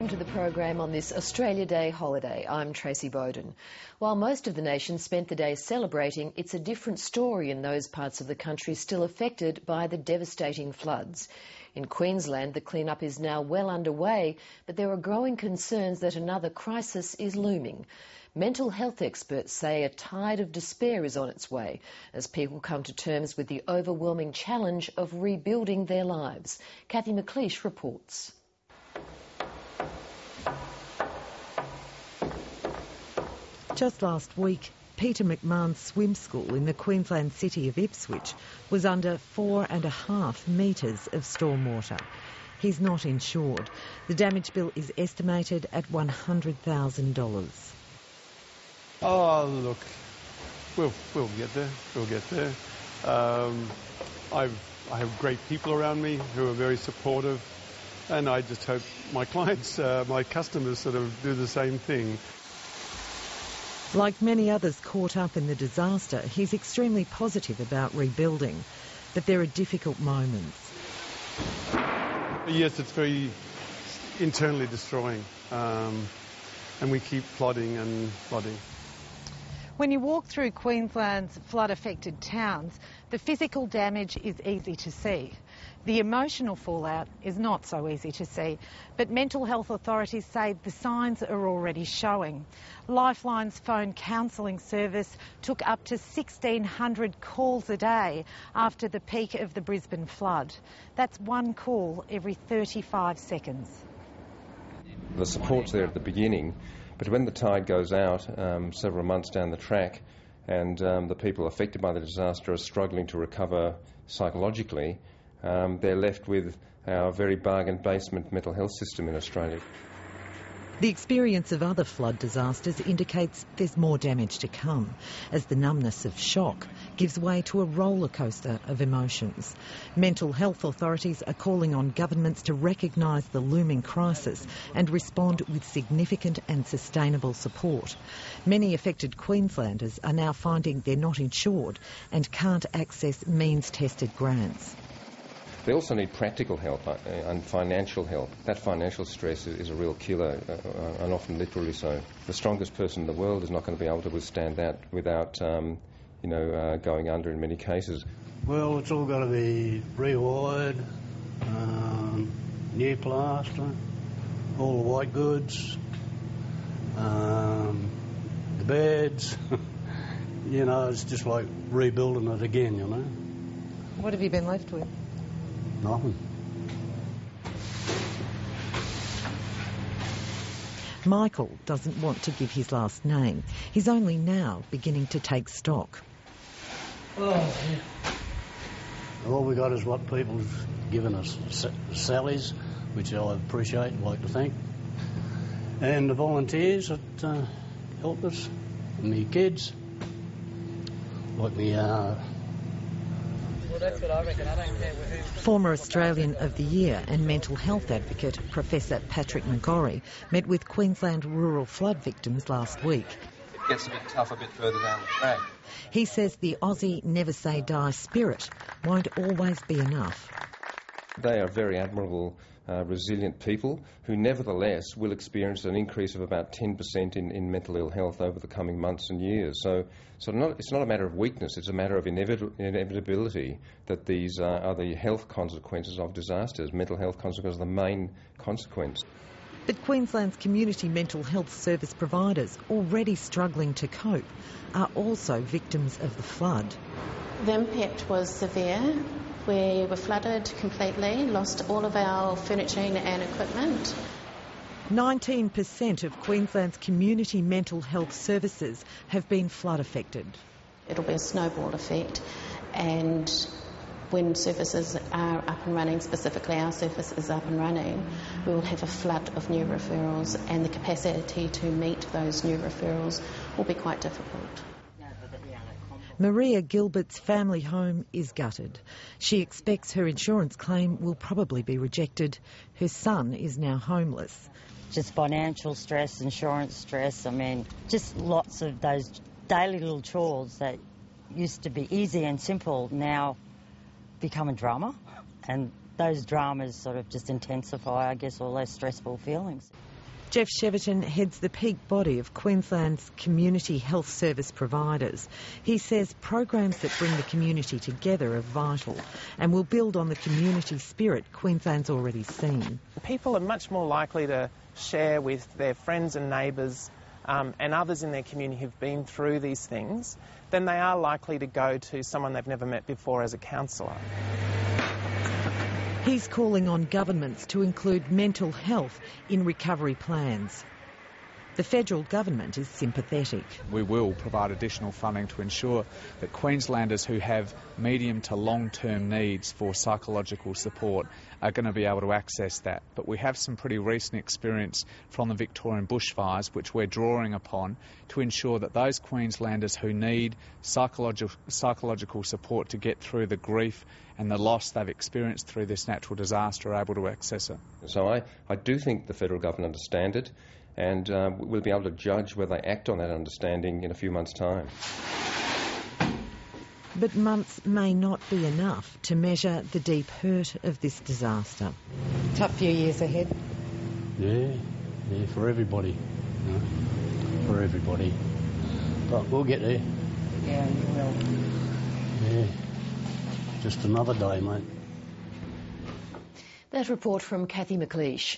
Welcome to the program on this Australia Day holiday. I'm Tracy Bowden. While most of the nation spent the day celebrating, it's a different story in those parts of the country still affected by the devastating floods. In Queensland, the clean-up is now well underway, but there are growing concerns that another crisis is looming. Mental health experts say a tide of despair is on its way as people come to terms with the overwhelming challenge of rebuilding their lives. Kathy McLeish reports. Just last week, Peter McMahon's swim school in the Queensland city of Ipswich was under 4.5 metres of stormwater. He's not insured. The damage bill is estimated at $100,000. Oh, look, we'll get there. We'll get there. I have great people around me who are very supportive, and I just hope my clients, my customers sort of do the same thing. Like many others caught up in the disaster, he's extremely positive about rebuilding, but there are difficult moments. Yes, it's very internally destroying, and we keep plodding and plodding. When you walk through Queensland's flood-affected towns, the physical damage is easy to see. The emotional fallout is not so easy to see, but mental health authorities say the signs are already showing. Lifeline's phone counselling service took up to 1,600 calls a day after the peak of the Brisbane flood. That's one call every 35 seconds. The support's there at the beginning, but when the tide goes out several months down the track and the people affected by the disaster are struggling to recover psychologically, they're left with our very bargain basement mental health system in Australia. The experience of other flood disasters indicates there's more damage to come, as the numbness of shock gives way to a roller coaster of emotions. Mental health authorities are calling on governments to recognise the looming crisis and respond with significant and sustainable support. Many affected Queenslanders are now finding they're not insured and can't access means-tested grants. They also need practical help and financial help. That financial stress is a real killer, and often literally so. The strongest person in the world is not going to be able to withstand that without, going under in many cases. Well, it's all got to be rewired, new plaster, all the white goods, the beds. It's just like rebuilding it again, What have you been left with? Nothing. Michael doesn't want to give his last name. He's only now beginning to take stock. Oh, yeah. All we got is what people have given us, sallies, which I appreciate and like to thank, and the volunteers that help us, and the kids, like me. Well, that's what I reckon. I don't care who. Former Australian of the Year and mental health advocate Professor Patrick McGorry met with Queensland rural flood victims last week. It gets a bit tough a bit further down the track. He says the Aussie never say die spirit won't always be enough. They are very admirable, resilient people who nevertheless will experience an increase of about 10% in mental ill health over the coming months and years. So it's not a matter of weakness, it's a matter of inevitability that these are the health consequences of disasters. Mental health consequences are the main consequence. But Queensland's community mental health service providers, already struggling to cope, are also victims of the flood. The impact was severe. We were flooded completely, lost all of our furniture and equipment. 19% of Queensland's community mental health services have been flood affected. It'll be a snowball effect, and when services are up and running, specifically our service is up and running, we will have a flood of new referrals, and the capacity to meet those new referrals will be quite difficult. Maria Gilbert's family home is gutted. She expects her insurance claim will probably be rejected. Her son is now homeless. Just financial stress, insurance stress, just lots of those daily little chores that used to be easy and simple now become a drama, and those dramas sort of just intensify, I guess, all those stressful feelings. Jeff Cheverton heads the peak body of Queensland's community health service providers. He says programs that bring the community together are vital and will build on the community spirit Queensland's already seen. People are much more likely to share with their friends and neighbours and others in their community who've been through these things than they are likely to go to someone they've never met before as a counsellor. He's calling on governments to include mental health in recovery plans. The federal government is sympathetic. We will provide additional funding to ensure that Queenslanders who have medium to long-term needs for psychological support are going to be able to access that. But we have some pretty recent experience from the Victorian bushfires which we're drawing upon to ensure that those Queenslanders who need psychological support to get through the grief and the loss they've experienced through this natural disaster are able to access it. So I do think the federal government understands it, and we'll be able to judge whether they act on that understanding in a few months' time. But months may not be enough to measure the deep hurt of this disaster. Tough few years ahead. Yeah, for everybody. You know, for everybody. But we'll get there. Yeah, you will. Yeah. Just another day, mate. That report from Kathy McLeish.